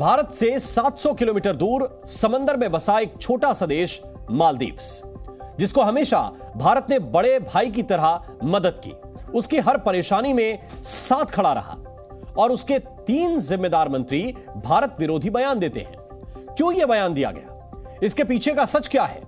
भारत से 700 किलोमीटर दूर समंदर में बसा एक छोटा सा देश मालदीव्स, जिसको हमेशा भारत ने बड़े भाई की तरह मदद की, उसकी हर परेशानी में साथ खड़ा रहा और उसके 3 जिम्मेदार मंत्री भारत विरोधी बयान देते हैं। क्यों यह बयान दिया गया, इसके पीछे का सच क्या है,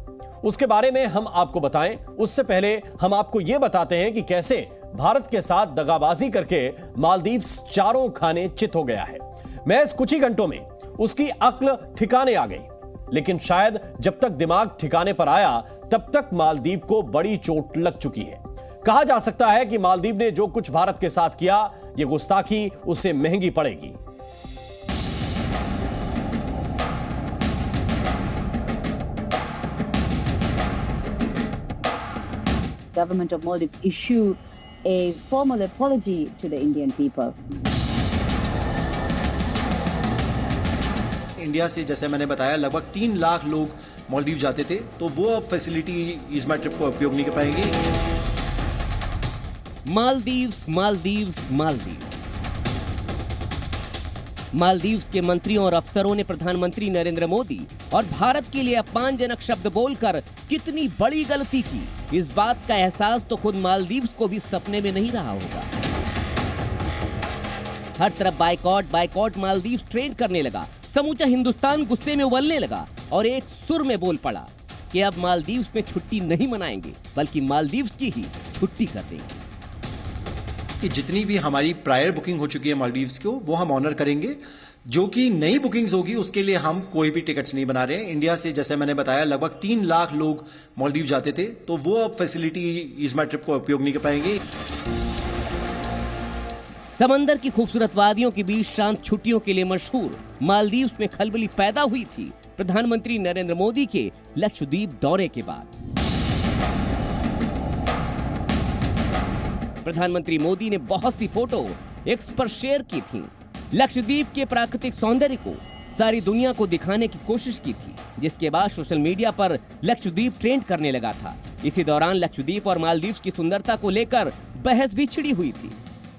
उसके बारे में हम आपको बताएं। उससे पहले हम आपको यह बताते हैं कि कैसे भारत के साथ दगाबाजी करके मालदीव्स चारों खाने चित हो गया है। महज कुछ ही घंटों में उसकी अक्ल ठिकाने आ गई, लेकिन शायद जब तक दिमाग ठिकाने पर आया तब तक मालदीव को बड़ी चोट लग चुकी है। कहा जा सकता है कि मालदीव ने जो कुछ भारत के साथ किया, यह गुस्ताखी उसे महंगी पड़ेगी। Government of Maldives issue a formal apology to the Indian people. India से जैसे मैंने बताया लगभग 3 लाख लोग मालदीव जाते थे, तो वो अब फैसिलिटी ईज़ ट्रिप को उपयोग नहीं कर पाएंगे। मालदीव्स मालदीव्स मालदीव्स मालदीव्स के मंत्रियों और अफसरों ने प्रधानमंत्री नरेंद्र मोदी और भारत के लिए अपमानजनक शब्द बोलकर कितनी बड़ी गलती की, इस बात का एहसास तो खुद मालदीव्स को भी सपने में नहीं रहा होगा। हर तरफ बाइकॉट बाइकॉट मालदीव्स ट्रेंड करने लगा। समूचा हिंदुस्तान गुस्से में उबलने लगा और एक सुर में बोल पड़ा कि अब मालदीव्स में छुट्टी नहीं मनाएंगे, बल्कि मालदीव्स की ही छुट्टी कर देंगे। कि जितनी भी हमारी प्रायर बुकिंग हो चुकी है मालदीव्स को, वो हम ऑनर करेंगे। जो कि नई बुकिंग्स होगी उसके लिए हम कोई भी टिकट्स नहीं बना रहे हैं। इंडिया से जैसे मैंने बताया लगभग 3 लाख लोग मालदीव जाते थे, तो वो अब फैसिलिटी ईज़ ट्रिप को उपयोग नहीं कर पाएंगे। समंदर की खूबसूरत वादियों के बीच शांत छुट्टियों के लिए मशहूर मालदीव्स में खलबली पैदा हुई थी प्रधानमंत्री नरेंद्र मोदी के लक्षद्वीप दौरे के बाद। प्रधानमंत्री मोदी ने बहुत सी फोटो एक्स पर शेयर की थी। लक्षद्वीप के प्राकृतिक सौंदर्य को सारी दुनिया को दिखाने की कोशिश की थी, जिसके बाद सोशल मीडिया पर लक्षद्वीप ट्रेंड करने लगा था। इसी दौरान लक्षद्वीप और मालदीव्स की सुंदरता को लेकर बहस भी छिड़ी हुई थी।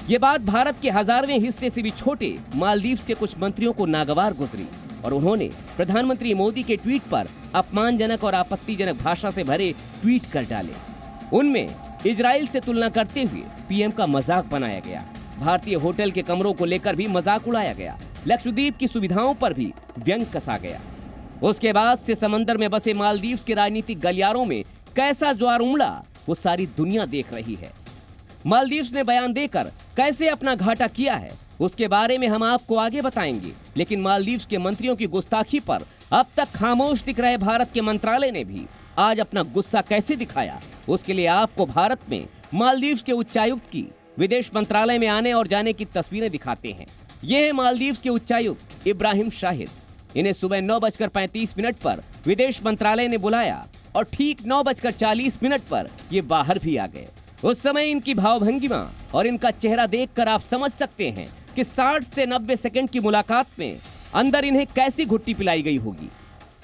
ये बात भारत के 1000वें हिस्से से भी छोटे मालदीव्स के कुछ मंत्रियों को नागवार गुजरी और उन्होंने प्रधानमंत्री मोदी के ट्वीट पर अपमानजनक और आपत्तिजनक भाषा से भरे ट्वीट कर डाले। उनमें इजराइल से तुलना करते हुए पीएम का मजाक बनाया गया। भारतीय होटल के कमरों को लेकर भी मजाक उड़ाया गया। लक्षद्वीप की सुविधाओं पर भी व्यंग कसा गया। उसके बाद से समंदर में बसे मालदीव्स के राजनीतिक गलियारों में कैसा ज्वार उमड़ा, वो सारी दुनिया देख रही है। मालदीव्स ने बयान देकर कैसे अपना घाटा किया है, उसके बारे में हम आपको आगे बताएंगे। लेकिन मालदीव्स के मंत्रियों की गुस्ताखी पर अब तक खामोश दिख रहे भारत के मंत्रालय ने भी आज अपना गुस्सा कैसे दिखाया, उसके लिए आपको भारत में मालदीव्स के उच्चायुक्त की विदेश मंत्रालय में आने और जाने की तस्वीरें दिखाते हैं। ये है मालदीव्स के उच्चायुक्त इब्राहिम शाहिद। इन्हें सुबह 9:35 पर विदेश मंत्रालय ने बुलाया और ठीक 9:40 पर ये बाहर भी आ गए। उस समय इनकी भावभंगिमा और इनका चेहरा देखकर आप समझ सकते हैं कि 60 से 90 सेकंड की मुलाकात में अंदर इन्हें कैसी घुट्टी पिलाई गई होगी।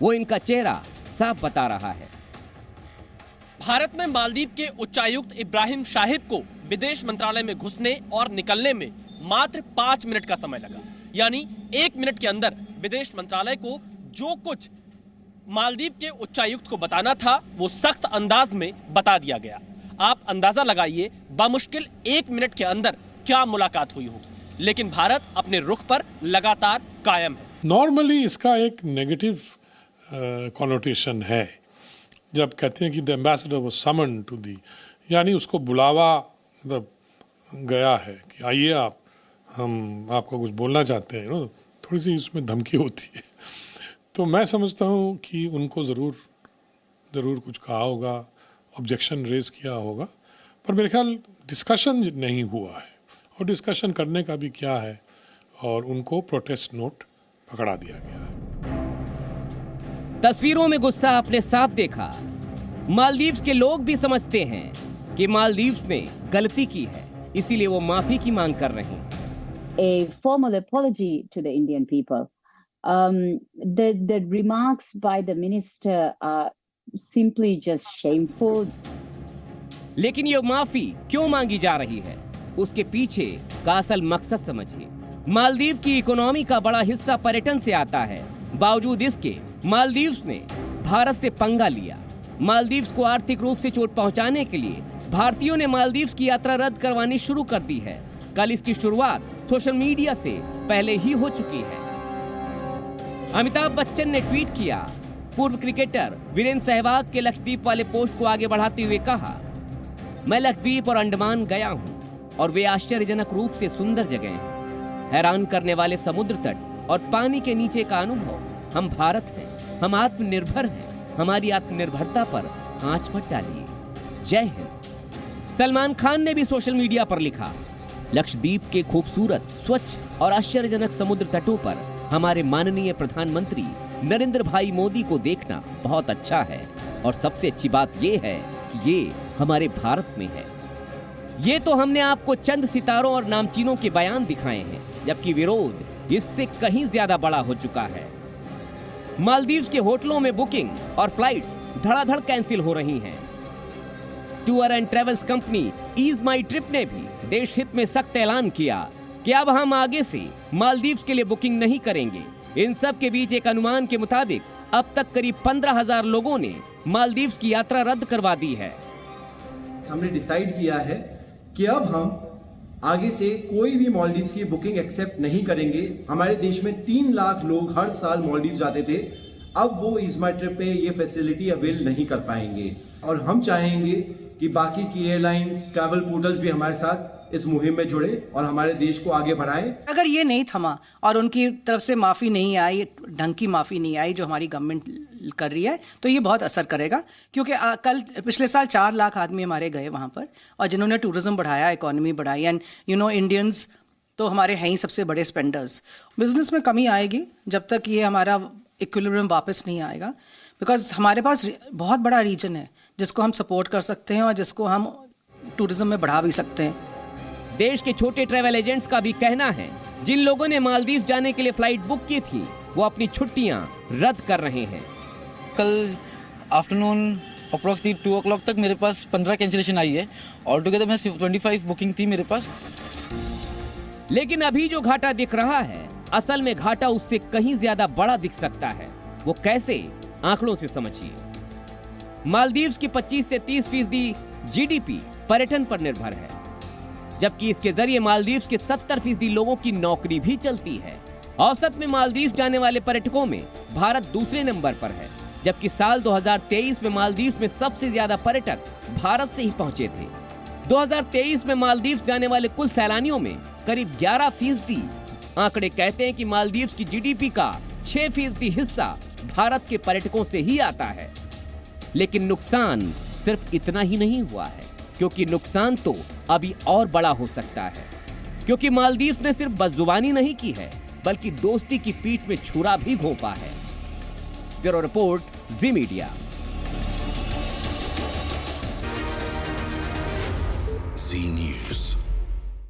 वो इनका चेहरा साफ बता रहा है। भारत में मालदीव के उच्चायुक्त इब्राहिम शाहिद को विदेश मंत्रालय में घुसने और निकलने में मात्र 5 मिनट का समय लगा। यानी 1 मिनट के अंदर विदेश मंत्रालय को जो कुछ मालदीव के उच्चायुक्त को बताना था वो सख्त अंदाज में बता दिया गया। आप अंदाजा लगाइए बामुश्किल 1 मिनट के अंदर क्या मुलाकात हुई होगी। लेकिन भारत अपने रुख पर लगातार कायम है। नॉर्मली इसका एक नेगेटिव कॉनोटेशन है जब कहते हैं कि the ambassador was summoned to the, यानी उसको बुलावा मतलब गया है कि आइए आप, हम आपको कुछ बोलना चाहते हैं। थोड़ी सी इसमें धमकी होती है। तो मैं समझता हूँ कि उनको ज़रूर कुछ कहा होगा, ऑब्जेक्शन रेज किया होगा, पर मेरे ख्याल डिस्कशन नहीं हुआ है। और डिस्कशन करने का भी क्या है, और उनको प्रोटेस्ट नोट पकड़ा दिया गया है। तस्वीरों में गुस्सा आपने साफ देखा। मालदीव्स के लोग भी समझते हैं कि मालदीव्स ने गलती की है, इसीलिए वो माफी की मांग कर रहे हैं। A formal apology to the Indian people. The remarks by the minister are simply just shameful. लेकिन ये माफी क्यों मांगी जा रही है, उसके पीछे का असल मकसद समझिए। मालदीव की इकोनॉमी का बड़ा हिस्सा पर्यटन से आता है। बावजूद इसके मालदीव्स ने भारत से पंगा लिया। मालदीव्स को आर्थिक रूप से चोट पहुंचाने के लिए भारतीयों ने मालदीव्स की यात्रा रद्द करवानी शुरू कर दी है। कल इसकी शुरुआत सोशल मीडिया से पहले ही हो चुकी है। अमिताभ बच्चन ने ट्वीट किया। पूर्व क्रिकेटर वीरेंद्र सहवाग के लक्षद्वीप वाले पोस्ट को आगे बढ़ाते हुए कहा, मैं लक्षद्वीप और अंडमान गया हूं और वे आश्चर्यजनक रूप से सुंदर जगह हैं। हैरान करने वाले समुद्र तट और पानी के नीचे का अनुभव। हम भारत हैं, हम आत्मनिर्भर हैं। हमारी आत्मनिर्भरता पर आंच मत डालिए। जय हिंद। सलमान खान ने भी सोशल मीडिया पर लिखा, लक्षद्वीप के खूबसूरत, स्वच्छ और आश्चर्यजनक समुद्र तटों पर हमारे माननीय प्रधानमंत्री नरेंद्र भाई मोदी को देखना बहुत अच्छा है और सबसे अच्छी बात यह है कि ये हमारे भारत में है। ये तो हमने आपको चंद सितारों और नामचीनों के बयान दिखाए हैं, जबकि विरोध इससे कहीं ज्यादा बड़ा हो चुका है। मालदीव्स के होटलों में बुकिंग और फ्लाइट्स धड़ाधड़ कैंसिल हो रही हैं। Tour and travels company EaseMyTrip ने भी देश हित में सख्त ऐलान किया कि अब हम आगे से मालदीव्स के लिए बुकिंग नहीं करेंगे। इन सब के बीच एक अनुमान के मुताबिक अब तक करीब 15,000 लोगों ने मालदीव्स की यात्रा रद्द करवा दी है। हमने डिसाइड किया है कि अब हम आगे से कोई भी मालदीव्स की बुकिंग एक्सेप्ट नहीं करेंगे। हमारे देश में 3 लाख लोग हर साल मालदीव जाते थे, अब वो ईज माई ट्रिप पे ये फैसिलिटी अवेल नहीं कर पाएंगे। और हम चाहेंगे कि बाकी की एयरलाइंस, ट्रैवल पोर्टल्स भी हमारे साथ इस मुहिम में जुड़े और हमारे देश को आगे बढ़ाएं। अगर ये नहीं थमा और उनकी तरफ से माफ़ी नहीं आई, ढंग की माफ़ी नहीं आई जो हमारी गवर्नमेंट कर रही है, तो ये बहुत असर करेगा। क्योंकि पिछले साल 4 लाख आदमी हमारे गए वहाँ पर, और जिन्होंने टूरिज्म बढ़ाया, इकोनॉमी बढ़ाई। एंड इंडियंस तो हमारे हैं ही सबसे बड़े स्पेंडर्स। बिजनेस में कमी आएगी जब तक ये हमारा इक्विलिब्रियम वापस नहीं आएगा, बिकॉज हमारे पास बहुत बड़ा रीजन है जिसको हम सपोर्ट कर सकते हैं और जिसको हम टूरिज्म में बढ़ा भी सकते हैं। देश के छोटे ट्रैवल एजेंट्स का भी कहना है, जिन लोगों ने मालदीव जाने के लिए फ्लाइट बुक की थी वो अपनी छुट्टियां रद्द कर रहे हैं। कल आफ्टरनून अप्रोक्सीमेटली 2 o'clock तक मेरे पास 15 कैंसिलेशन आई है। ऑल टुगेदर मैं 25 बुकिंग थी मेरे पास। लेकिन अभी जो घाटा दिख रहा है, असल में घाटा उससे कहीं ज्यादा बड़ा दिख सकता है। वो कैसे, आंकड़ों से समझिए। मालदीव्स की 25 से 30% जीडीपी पर्यटन पर निर्भर है, जबकि इसके जरिए मालदीव्स के 70% लोगों की नौकरी भी चलती है। औसत में मालदीव्स जाने वाले पर्यटकों में भारत दूसरे नंबर पर है, जबकि साल 2023 में मालदीव्स में सबसे ज्यादा पर्यटक भारत से ही पहुंचे थे। 2023 में मालदीव्स जाने वाले कुल सैलानियों में करीब 11%। आंकड़े कहते हैं कि मालदीव्स की जीडीपी का 6% हिस्सा भारत के पर्यटकों से ही आता है। लेकिन नुकसान सिर्फ इतना ही नहीं हुआ है, क्योंकि नुकसान तो अभी और बड़ा हो सकता है। क्योंकि मालदीव्स ने सिर्फ बदजुबानी नहीं की है, बल्कि दोस्ती की पीठ में छुरा भी घोंपा है। ब्यूरो रिपोर्ट, जी मीडिया। जी न्यूज़।